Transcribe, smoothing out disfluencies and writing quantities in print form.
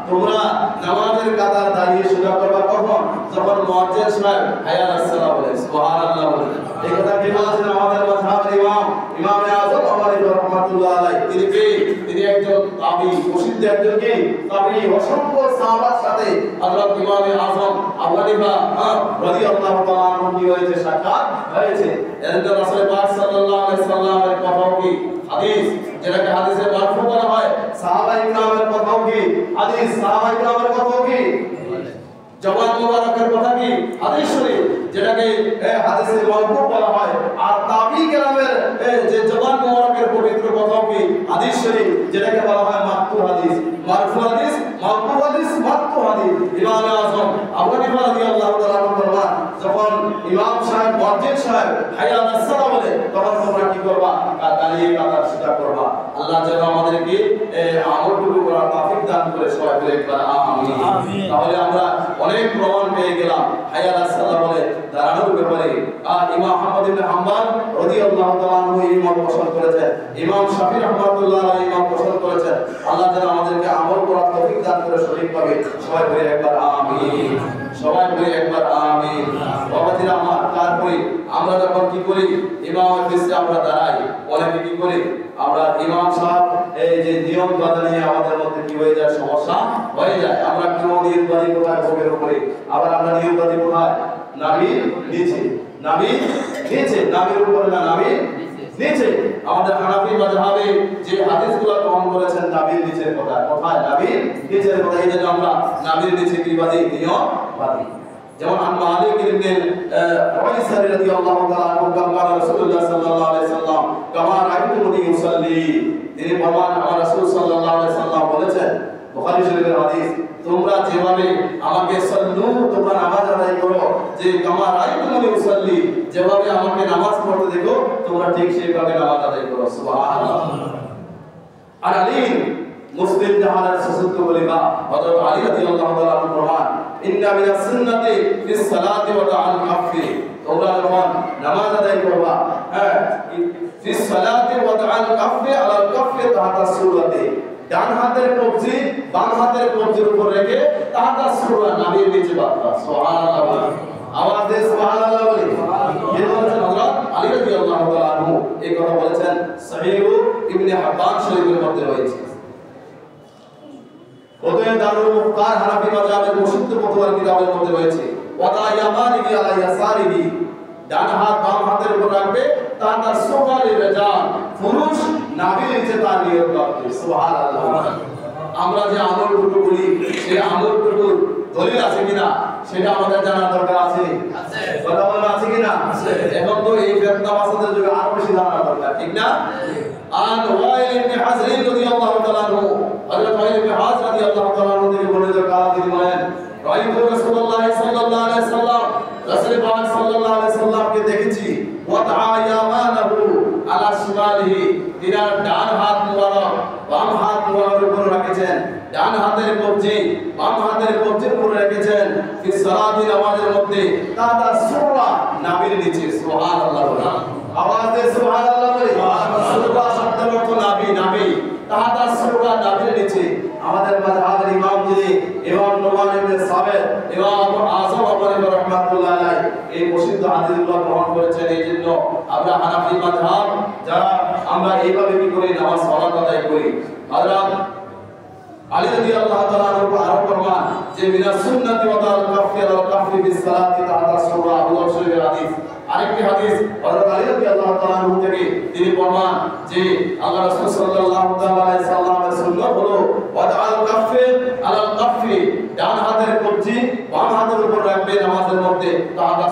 তোমরা নামাজের কাতার দাঁড়িয়ে সোজা করবা কখন? যখন মুয়াজ্জিন সাহেব হাইয়া আলাস সালাহ বলে, সুবহানাল্লাহ বলে। এই কথা কি বলেছেন আমাদের মাযহাবের ইমামে আযম আবু হানিফা রাহমাতুল্লাহ আলাইহি? তিনি কি? তিনি একজন তাবী, প্রসিদ্ধ একজন কি তাবী। অসংখ্য সাহাবার সাথে হযরত ইমামে আযম আবু হানিফা রাদিয়াল্লাহু তাআলা আনহু কি হয়েছে? সাক্ষাৎ হয়েছে। এজন্য রাসূল পাক সাল্লাল্লাহু আলাইহি সাল্লামের কথাও কি হাদিস, যেটাকে হাদিসে মারফু বলা হয়। সাহাবায়ে কিরামের কথাও কি হাদিস, সাহাবায়ে কিরামের কথাও কি জবান মুবারকের কথা কি হাদিস শরীফ, যেটাকে হাদিসে মারফু বলা হয়। আর তাবী কিরামের যে জবান মুবারকের পবিত্র কথাও কি হাদিস শরীফ, যেটাকে বলা হয় মারফু হাদিস, মারফু হাদিস, মারফু হাদিস, মারফু হাদিস। ইমাম আযম আবু হানিফা রাদিয়াল্লাহু তাআলা ফরমান, যখন ইমাম সাহেব মুয়াজ্জিন সাহেব হাইয়া আলাস সালাহ বলে, তখন তোমরা কি করবা? দাঁড়িয়ে কাতার সোজা করবা। আল্লাহ যেন আমাদেরকে আমলটুকু করার তৌফিক দান করে, সবাই বলে একবার আমিন। তাহলে আমরা অনেক প্রমাণ পেয়ে গেলাম হাইয়া আলাস সালাহ বলে দাঁড়ানোর ব্যাপারে। ইমাম আহমদ ইবনে হাম্বল রাদিয়াল্লাহু তাআলা আনহু এই মত পোষণ করেছেন, ইমাম শাফিঈ রাহমাতুল্লাহ আলাইহি ইমাম পোষণ করেছেন। আল্লাহ যেন আমাদেরকে আমল করার তৌফিক দান করে সঠিকভাবে, সবাই বলে একবার আমিন, সবাই বলে একবার আমিন। বাবাজিরা আমার, তারপরে আমরা যখন কি করি? ইমামের পিছনে আমরা দাঁড়াই। অনেকে কি করি? আমরা ইমাম সাহেব এই যে নিয়ম বাধা নিয়ে আমাদের মধ্যে কি হয়ে যায়? সমস্যা হয়ে যায়। আমরা কেউ নিয়ম বাধি কোথায় ভোগের উপরে, আবার আমরা নিয়ম বাধি কোথায়? নাভির নিচে, নাভির নিচে, নাভির উপরে না, নাভির নিচে। আমাদের হানাফি মাযহাবে যে হাদিসগুলো গ্রহণ করেছেন নাভির নিচের কথা, কোথায়? নাভির নিচের কথা। এই জন্য আমরা নাভির নিচে কি বাধি? নিয়ম বাধি। যেমন মালিক ইবনে হুয়াইসা রাদিয়াল্লাহু তাআলা আনহু কাল রাসূলুল্লাহ সাল্লাল্লাহু আলাইহি সাল্লাম কামা রাআইতুনি ইউসাল্লি, তিনি বলেন আমার রাসূল সাল্লাল্লাহু আলাইহি সাল্লাম বলেছেন, বুখারী শরীফের হাদিস, তোমরা যেভাবে আমাকে সাল্লু, তোমরা নামাজ আদায় করো, যে কামা রাআইতুনি ইউসাল্লি, যেভাবে আমাকে নামাজ পড়তে দেখো তোমরা ঠিক সেইভাবে নামাজ আদায় করো। সুবহানাল্লাহ। আর আলী মুসলিম জাহানের সুসুত বলিবা হযরত আলী রাদিয়াল্লাহু তাআলা আনহু ফরমান, ইন্না মিনাস সুন্নাতি ফিস সালাতি ওয়া তাআল কাফি, তোমরা যখন নামাজ আদায় করবা, ফিস সালাতি ওয়া তাআল কাফি আলাল কাফি তাহাতা সুরাতি, ডান হাতের কবজি বাম হাতের কবজির উপর রেখে তাহাতা সুরা, নাভির নিচে বাঁধবা। সুবহানাল্লাহ। আওয়াজ দিয়ে সুবহানাল্লাহ বলি। এই বলেছেন হযরত আলী রাদিয়াল্লাহু তাআলা আনহু, এই কথা বলেছেন সহিহ ইবনে হিব্বান শরীফের মধ্যে রয়েছে। ওদের দারুল মুফতার হানাফি মাযহাবের প্রসিদ্ধ ফতোয়ার কিতাবের মধ্যে রয়েছে, ওয়াদা ইয়ামানিহি আলা ইয়াসারিহি, ডান হাত বাম হাতের উপর রাখবে, তাহাতা সুফালি রাজাল, পুরুষ নাভির নিচে তার নিয়ত রাখবে। সুবহানাল্লাহ। আমরা যে আমলটুকু বলি সেই আমলটুকু দলিল আছে কিনা সেটা আমাদের জানা দরকার আছে। কথা বলা আছে কিনা? এখন তো এই ফিতনা মাসাদের যুগে আরো বেশি জানা দরকার, ঠিক না? আন ওয়াইল ইবনে হাজর রাদিয়াল্লাহু তাআলা আনহু, হযরত ওয়াইল ইবনে হাজর রাদিয়াল্লাহু তাআলা আনহু থেকে বর্ণিত কাল তিনি বলেন, রাইতু রাসূলুল্লাহ সাল্লাল্লাহু আলাইহি সাল্লাম, রাসূল পাক সাল্লাল্লাহু আলাইহি সাল্লামকে দেখেছি, ওয়াদা ইয়ামানাহু আলা শিমালিহি, তিনার ডান হাত মুবারক বাম হাত মুবারকের উপর রেখেছেন, ডান হাতের কবজি বাম হাতের কবজির উপর রেখেছেন, ফি সালাতি, নামাজের মধ্যে, তাহাতা সুরা, নাভির নিচে। সুবহানাল্লাহ। আওয়াজ দিয়ে সুবহানাল্লাহ বলি। সুরা শব্দের অর্থ নাভি, নাভি, তাহাতা সুরা, নাভির নিচে। আমাদের মাযহাবের ইমাম যিনি ইমাম নুমান ইবনে সাবিত, ইমাম আযম আবু হানিফা রাহমাতুল্লাহ আলাইহি এই প্রসিদ্ধ হাদিসগুলো গ্রহণ করেছেন। এই জন্য আমরা হানাফি মাযহাব যারা আমরা এইভাবে কি করি? নামাজ সালাত আদায় করি। হযরত আলী রাদিয়াল্লাহু তাআলা আনহু আরো ফরমান যে মিনাস সুন্নাতি ওয়া তাআল কাফি আল কাফি বিস সালাতি তাহাতা সূরা, আবু দাউদ শরীফের হাদিস। আরেকটি হাদিস হযরত আলী রাদিয়াল্লাহু তাআলা আনহু থেকে তিনি ফরমান যে আল্লাহ রাসূল সাল্লাল্লাহু তাআলা আলাইহি সাল্লামের সুন্নাত হলো ওয়া তাআল কাফি আল কাফি, ডান হাতের কবজি বাম হাতের উপর রাখবে নামাজের মধ্যে, তাহাতা